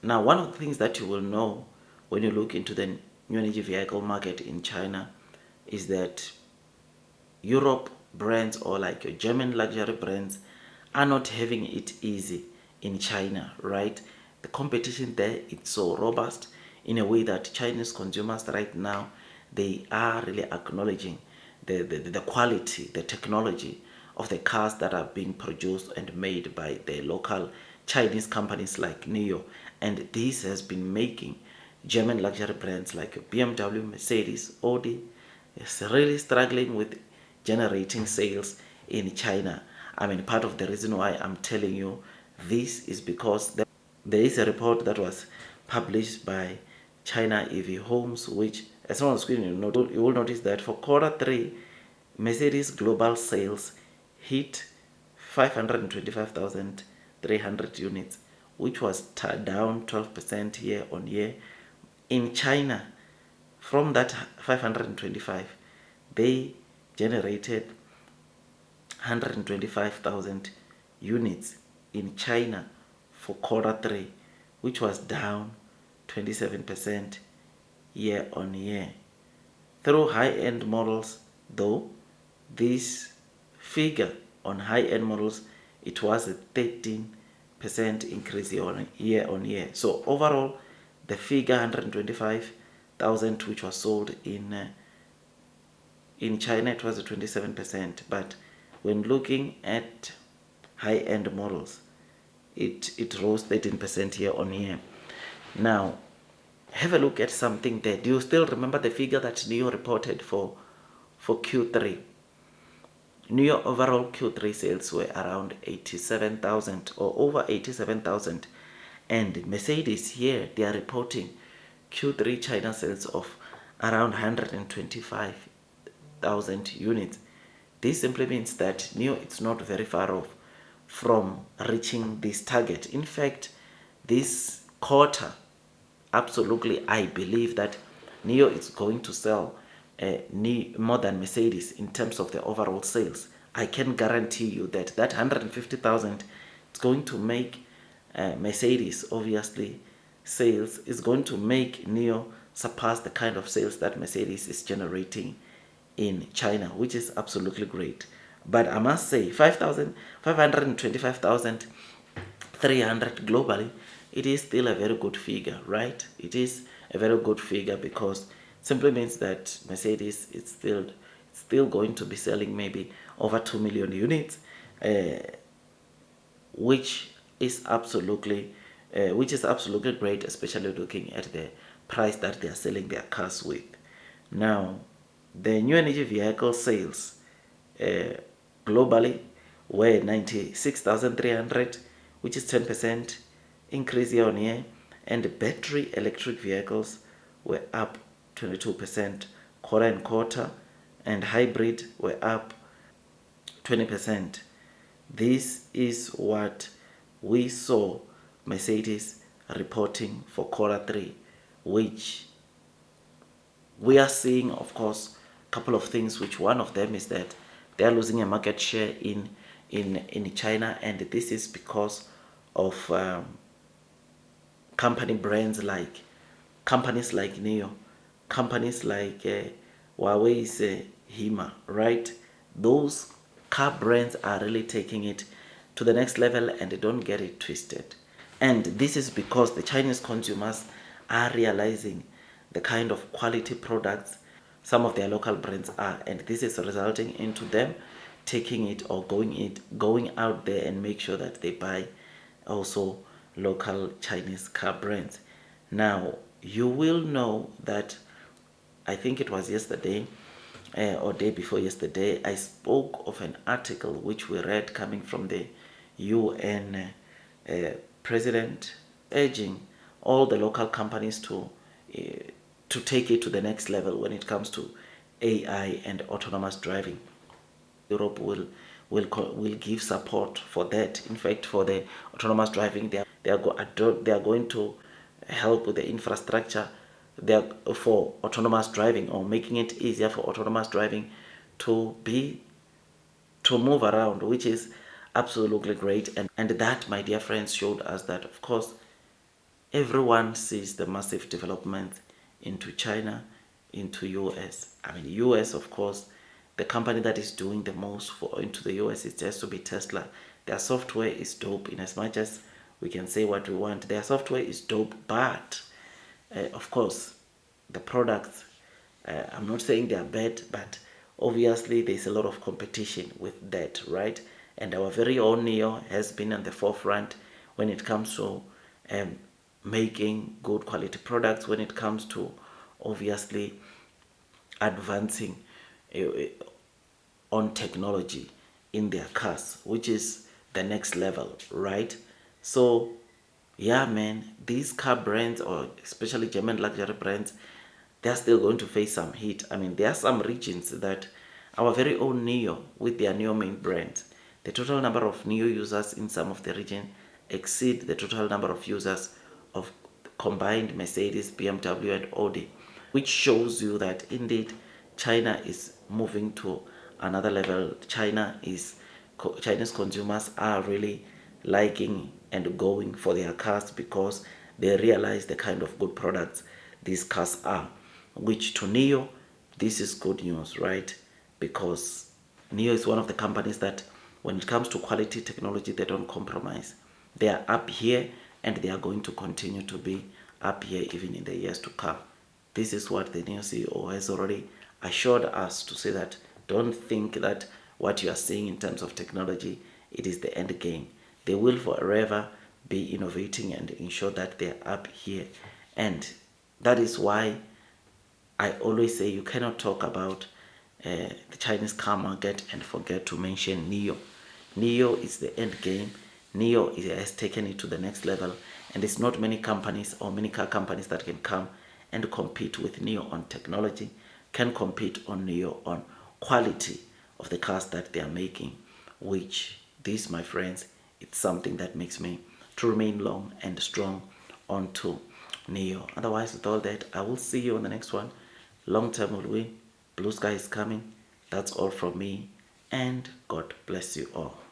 Now, one of the things that you will know when you look into the new energy vehicle market in China is that Europe brands or like your German luxury brands are not having it easy in China, right? The competition there it's so robust in a way that Chinese consumers right now they are really acknowledging the quality, the technology of the cars that are being produced and made by the local Chinese companies like NIO. And this has been making German luxury brands like BMW, Mercedes, Audi is really struggling with generating sales in China. I mean, part of the reason why I'm telling you this is because there is a report that was published by China EV Homes, which, as on the screen, you will notice that for quarter three, Mercedes global sales hit 525,300 units, which was down 12% year on year. In China, from that 525, they generated 125,000 units in China for quarter three, which was down 27% year on year. Through high-end models, though, this figure on high-end models, it was a 13% increase year on year. So overall, the figure 125,000 which was sold in China, it was a 27%. But when looking at high-end models, it rose 13% year on year. Now, have a look at something there. Do you still remember the figure that NIO reported for Q3? NIO overall Q3 sales were around 87,000 or over 87,000. And Mercedes here, they are reporting Q3 China sales of around 125,000 units. This simply means that NIO is not very far off from reaching this target. In fact, this quarter, absolutely, I believe that NIO is going to sell more than Mercedes in terms of the overall sales. I can guarantee you that 150,000 is going to make Mercedes, obviously, sales is going to make NIO surpass the kind of sales that Mercedes is generating in China, which is absolutely great. But I must say, 525,300 globally, it is still a very good figure, right? It is a very good figure because simply means that Mercedes is still going to be selling maybe over 2 million units, which is absolutely great, especially looking at the price that they are selling their cars with. Now, the new energy vehicle sales globally were 96,300, which is 10% increase year on year, and battery electric vehicles were up 22% quarter and quarter, and hybrid were up 20%. This is what we saw Mercedes reporting for quarter three, which we are seeing, of course, a couple of things, which one of them is that they are losing a market share in China, and this is because of companies like NIO, companies like Huawei's Hima, right? Those car brands are really taking it to the next level, and they don't get it twisted. And this is because the Chinese consumers are realizing the kind of quality products some of their local brands are, and this is resulting into them taking it or going out there and make sure that they buy also local Chinese car brands. Now, you will know that I think it was yesterday or day before yesterday, I spoke of an article which we read coming from the UN president urging all the local companies to take it to the next level when it comes to AI and autonomous driving. Europe will give support for that. In fact, for the autonomous driving, they are going to help with the infrastructure for autonomous driving, or making it easier for autonomous driving to move around, which is absolutely great. And that, my dear friends, showed us that, of course, everyone sees the massive development into China, into US. I mean, US, of course, the company that is doing the most for into the US is just to be Tesla. Their software is dope. In as much as we can say what we want, their software is dope. But of course, the products, I'm not saying they are bad, but obviously there's a lot of competition with that, right? And our very own Neo has been on the forefront when it comes to um, making good quality products, when it comes to obviously advancing on technology in their cars, which is the next level, right? So yeah, man, these car brands, or especially German luxury brands, they're still going to face some heat. I mean, there are some regions that our very own Neo, with their Neo main brand, the total number of Neo users in some of the region exceed the total number of users of combined Mercedes, BMW, and Audi, which shows you that indeed China is moving to another level. Chinese consumers are really liking and going for their cars because they realize the kind of good products these cars are, which to Neo, this is good news, right? Because Neo is one of the companies that when it comes to quality technology, they don't compromise. They are up here and they are going to continue to be up here even in the years to come. This is what the new CEO has already assured us, to say that don't think that what you are seeing in terms of technology, it is the end game. They will forever be innovating and ensure that they're up here. And that is why I always say you cannot talk about the Chinese car market and forget to mention Neo. Neo is the end game. Neo has taken it to the next level, and it's not many companies or many car companies that can come and compete with Neo on technology, can compete on Neo on quality of the cars that they are making, which this, my friends, it's something that makes me to remain long and strong onto Neo. Otherwise, with all that, I will see you on the next one. Long term will win. Blue sky is coming. That's all from me, and God bless you all.